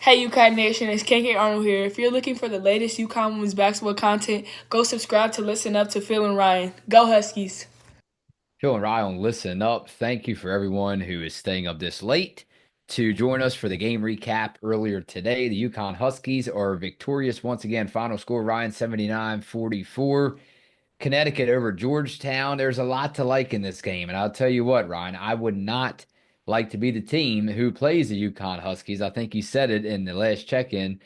Hey UConn Nation, it's KK Arnold here. If you're looking for the latest UConn women's basketball content, go subscribe to Listen Up to Phil and Ryan. Go Huskies! Phil and Ryan, listen up. Thank you for everyone who is staying up this late to join us for the game recap earlier today. The UConn Huskies are victorious once again. Final score, Ryan, 79-44. Connecticut over Georgetown. There's a lot to like in this game. And I'll tell you what, Ryan, I would not like to be the team who plays the UConn Huskies. I think you said it in the last check-in,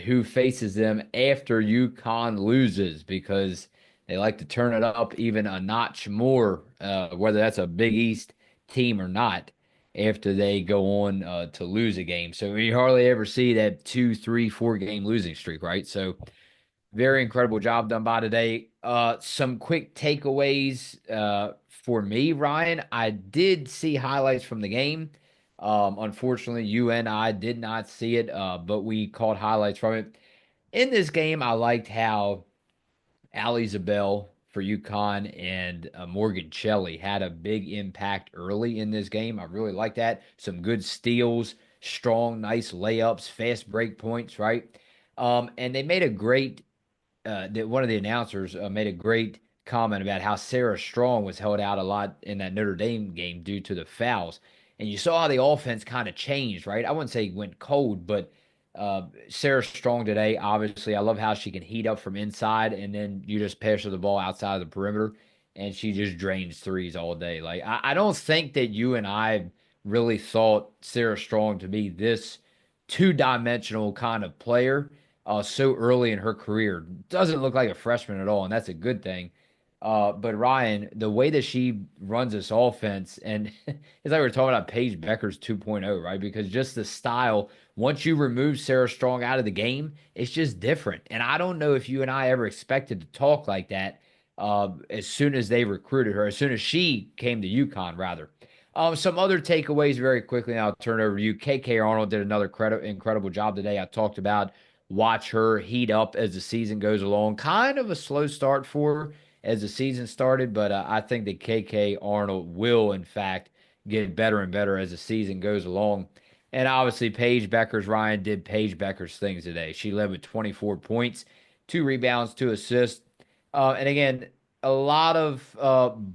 who faces them after UConn loses because they like to turn it up even a notch more, whether that's a Big East team or not, after they go on to lose a game. So you hardly ever see that 2, 3, 4 game losing streak, right? So very incredible job done by today. Some quick takeaways for me, Ryan. I did see highlights from the game. Unfortunately, you and I did not see it, but we caught highlights from it. In this game, I liked how Ali Zabel for UConn and Morgan Shelley had a big impact early in this game. I really like that. Some good steals, strong, nice layups, fast break points, right? And they made a great one of the announcers made a great comment about how Sarah Strong was held out a lot in that Notre Dame game due to the fouls. And you saw how the offense kind of changed, right? I wouldn't say it went cold, but Sarah Strong today, obviously, I love how she can heat up from inside and then you just pass her the ball outside of the perimeter and she just drains threes all day. Like, I don't think that you and I really thought Sarah Strong to be this two-dimensional kind of player so early in her career. Doesn't look like a freshman at all, and that's a good thing. But Ryan, the way that she runs this offense, and it's like we're talking about Paige Bueckers 2.0, right? Because just the style, once you remove Sarah Strong out of the game, it's just different. And I don't know if you and I ever expected to talk like that as soon as they recruited her, as soon as she came to UConn, rather. Some other takeaways very quickly, and I'll turn it over to you. KK Arnold did another incredible job today. I talked about watch her heat up as the season goes along. Kind of a slow start for her as the season started, but I think that KK Arnold will, in fact, get better and better as the season goes along. And obviously, Paige Bueckers, Ryan did Paige Bueckers things today. She led with 24 points, 2 rebounds, 2 assists. And again, a lot of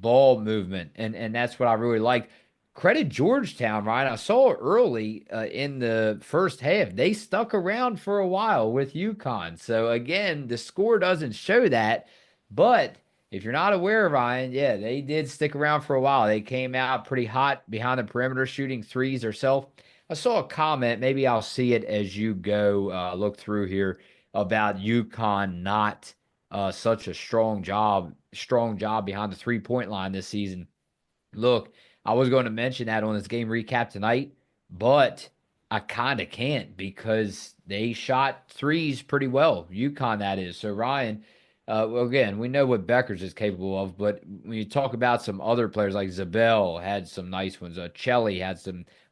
ball movement, and that's what I really like. Credit Georgetown, right? I saw early in the first half, they stuck around for a while with UConn. So again, the score doesn't show that, but if you're not aware, Ryan, yeah, they did stick around for a while. They came out pretty hot behind the perimeter, shooting threes herself. I saw a comment, maybe I'll see it as you go look through here about UConn not such a strong job behind the 3 point line this season. Look, I was going to mention that on this game recap tonight, but I kind of can't because they shot threes pretty well. UConn, that is. So, Ryan, well, again, we know what Beckers is capable of, but when you talk about some other players like Zabel had some nice ones, Chelly had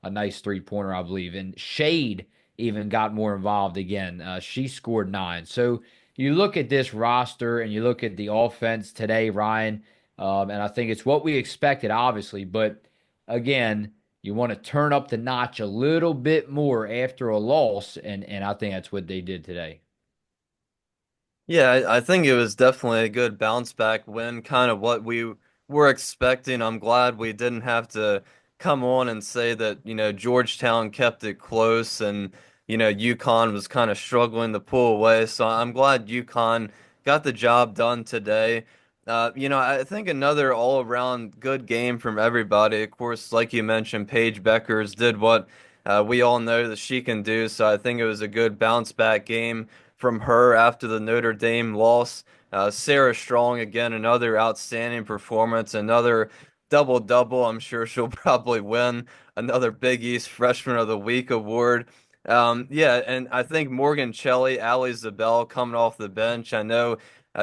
a nice 3 pointer, I believe, and Shade even got more involved again. She scored 9. So, you look at this roster and you look at the offense today, Ryan. And I think it's what we expected, obviously. But again, you want to turn up the notch a little bit more after a loss, and I think that's what they did today. Yeah, I think it was definitely a good bounce back win, kind of what we were expecting. I'm glad we didn't have to come on and say that, Georgetown kept it close and, UConn was kind of struggling to pull away. So I'm glad UConn got the job done today. I think another all-around good game from everybody. Of course, like you mentioned, Paige Bueckers did what we all know that she can do. So I think it was a good bounce back game from her after the Notre Dame loss. Sarah Strong, again, another outstanding performance, another double double. I'm sure she'll probably win another Big East Freshman of the Week award. Yeah, and I think Morgan Shelley, Ali Zabel coming off the bench. I know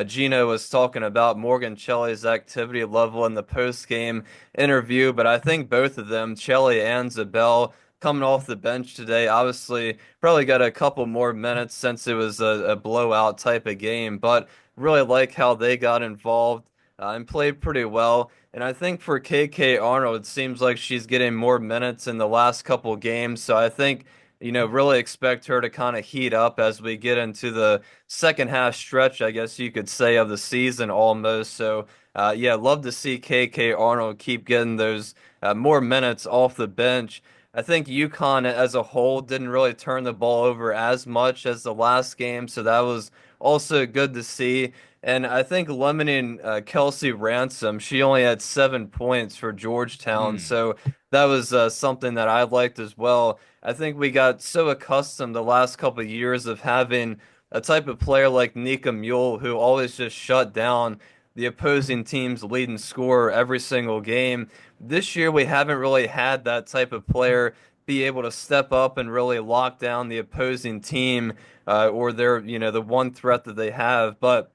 Gino was talking about Morgan Shelley's activity level in the post game interview, but I think both of them, Shelley and Zabel, coming off the bench today, obviously probably got a couple more minutes since it was a blowout type of game, but really like how they got involved and played pretty well. And I think for KK Arnold, it seems like she's getting more minutes in the last couple games. So I think really expect her to kind of heat up as we get into the second half stretch, I guess you could say, of the season almost. So, yeah, love to see KK Arnold keep getting those more minutes off the bench. I think UConn as a whole didn't really turn the ball over as much as the last game, so that was also good to see. And I think limiting Kelsey Ransom, she only had 7 points for Georgetown, Mm. so that was something that I liked as well. I think we got so accustomed the last couple of years of having a type of player like Nika Mule who always just shut down the opposing team's leading scorer every single game. This year, we haven't really had that type of player be able to step up and really lock down the opposing team or the one threat that they have. But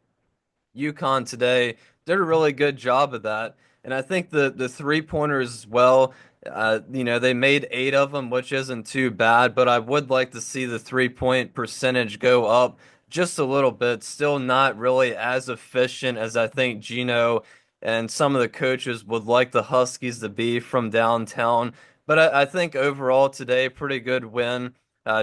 UConn today did a really good job of that. And I think the three pointers as well, they made 8 of them, which isn't too bad, but I would like to see the 3-point percentage go up just a little bit. Still not really as efficient as I think Gino and some of the coaches would like the Huskies to be from downtown. But I think overall today, pretty good win.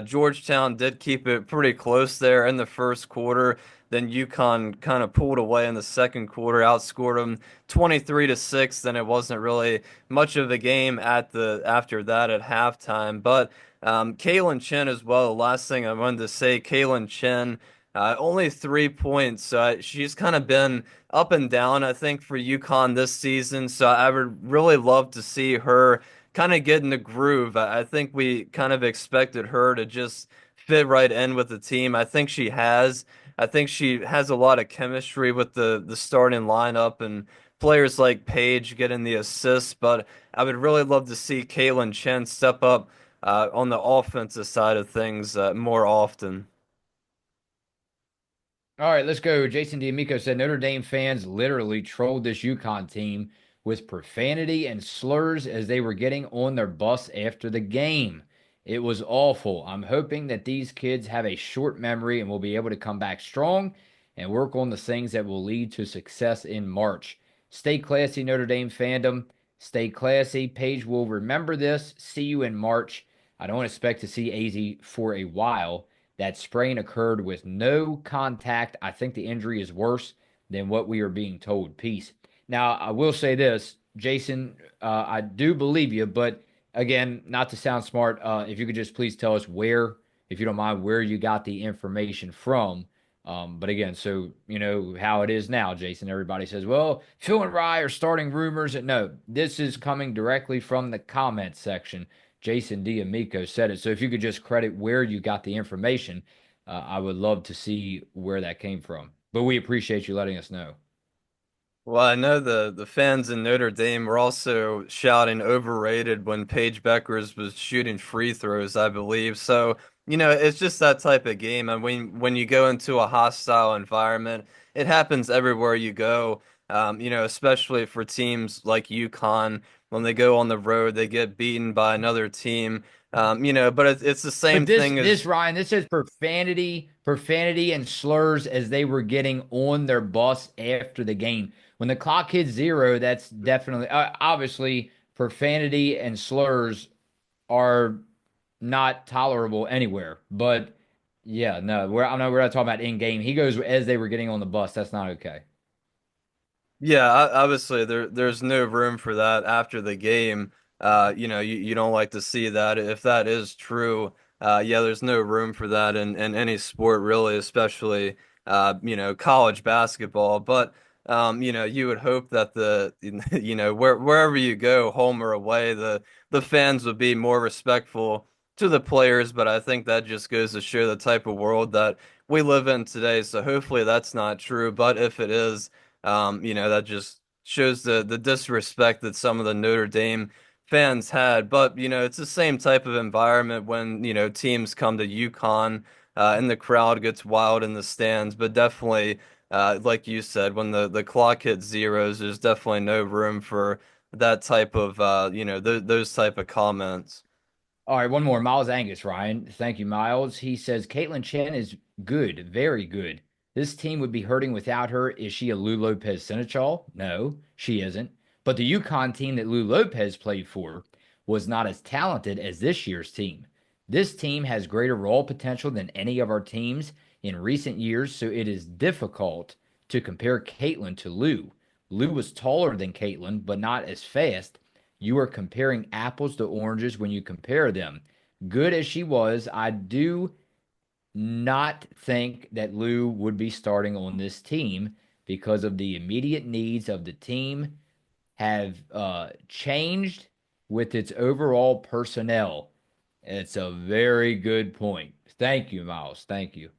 Georgetown did keep it pretty close there in the first quarter. Then UConn kind of pulled away in the second quarter, outscored them 23-6. Then it wasn't really much of a game after that at halftime. But Kaylin Chen as well. The last thing I wanted to say, Kaylin Chen, only 3 points. So she's kind of been up and down, I think, for UConn this season. So I would really love to see her kind of get in the groove. I think we kind of expected her to just fit right in with the team. I think she has. I think she has a lot of chemistry with the starting lineup and players like Paige getting the assists, but I would really love to see Kaylin Chen step up on the offensive side of things more often. All right, let's go. Jason D'Amico said Notre Dame fans literally trolled this UConn team with profanity and slurs as they were getting on their bus after the game. It was awful. I'm hoping that these kids have a short memory and will be able to come back strong and work on the things that will lead to success in March. Stay classy, Notre Dame fandom. Stay classy. Paige will remember this. See you in March. I don't expect to see AZ for a while. That sprain occurred with no contact. I think the injury is worse than what we are being told. Peace. Now, I will say this, Jason, I do believe you, but again, not to sound smart, if you could just please tell us where, if you don't mind, where you got the information from. But again, so you know how it is now, Jason. Everybody says, well, Phil and Rye are starting rumors. No, this is coming directly from the comment section. Jason D'Amico said it. So if you could just credit where you got the information, I would love to see where that came from. But we appreciate you letting us know. Well, I know the fans in Notre Dame were also shouting overrated when Paige Bueckers was shooting free throws, I believe. So, it's just that type of game. And when you go into a hostile environment, it happens everywhere you go. Especially for teams like UConn, when they go on the road, they get beaten by another team. But it's the But same this thing as this Ryan, this says profanity and slurs as they were getting on their bus after the game. When the clock hits zero, that's definitely obviously profanity and slurs are not tolerable anywhere. But yeah, no, we're not talking about in game. He goes as they were getting on the bus. That's not okay. Yeah, obviously there's no room for that after the game. You don't like to see that. If that is true, yeah, there's no room for that in any sport really, especially college basketball. But you would hope that wherever you go, home or away, the fans would be more respectful to the players. But I think that just goes to show the type of world that we live in today. So hopefully that's not true. But if it is, that just shows the disrespect that some of the Notre Dame fans had. But, it's the same type of environment when, teams come to UConn and the crowd gets wild in the stands. But definitely, like you said, when the clock hits zeros, there's definitely no room for that type of, those type of comments. All right, one more. Miles Angus, Ryan. Thank you, Miles. He says Caitlin Chen is good, very good. This team would be hurting without her. Is she a Lou Lopez Seneschal? No, she isn't. But the UConn team that Lou Lopez played for was not as talented as this year's team. This team has greater raw potential than any of our teams in recent years, so it is difficult to compare Caitlin to Lou. Lou was taller than Caitlin, but not as fast. You are comparing apples to oranges when you compare them. Good as she was, I do not think that Lou would be starting on this team because of the immediate needs of the team have changed with its overall personnel. It's a very good point. Thank you, Miles. Thank you.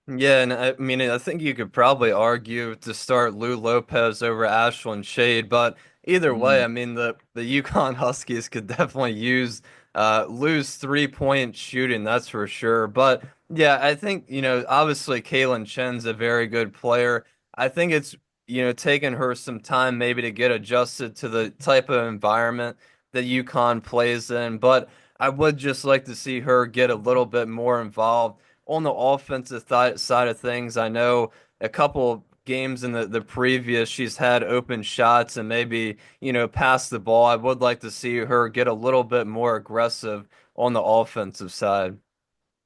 Yeah, and I mean, I think you could probably argue to start Lou Lopez over Ashlyn Shade, but either way, Mm. I mean, the UConn Huskies could definitely use Lou's 3-point shooting, that's for sure. But yeah, I think, obviously Kaylin Chen's a very good player. I think it's, taken her some time maybe to get adjusted to the type of environment that UConn plays in, but I would just like to see her get a little bit more involved on the offensive side of things. I know a couple games in the previous, she's had open shots and maybe, pass the ball. I would like to see her get a little bit more aggressive on the offensive side.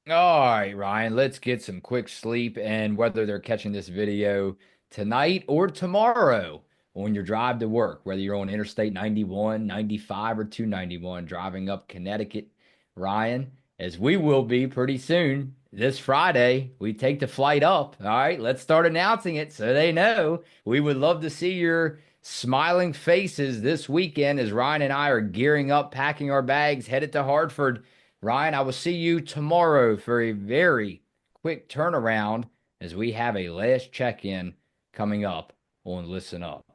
All right, Ryan, let's get some quick sleep. And whether they're catching this video tonight or tomorrow on your drive to work, whether you're on Interstate 91, 95, or 291 driving up Connecticut, Ryan, as we will be pretty soon this Friday, we take the flight up. All right, let's start announcing it so they know. We would love to see your smiling faces this weekend as Ryan and I are gearing up, packing our bags, headed to Hartford. Ryan, I will see you tomorrow for a very quick turnaround as we have a last check in coming up on Listen Up.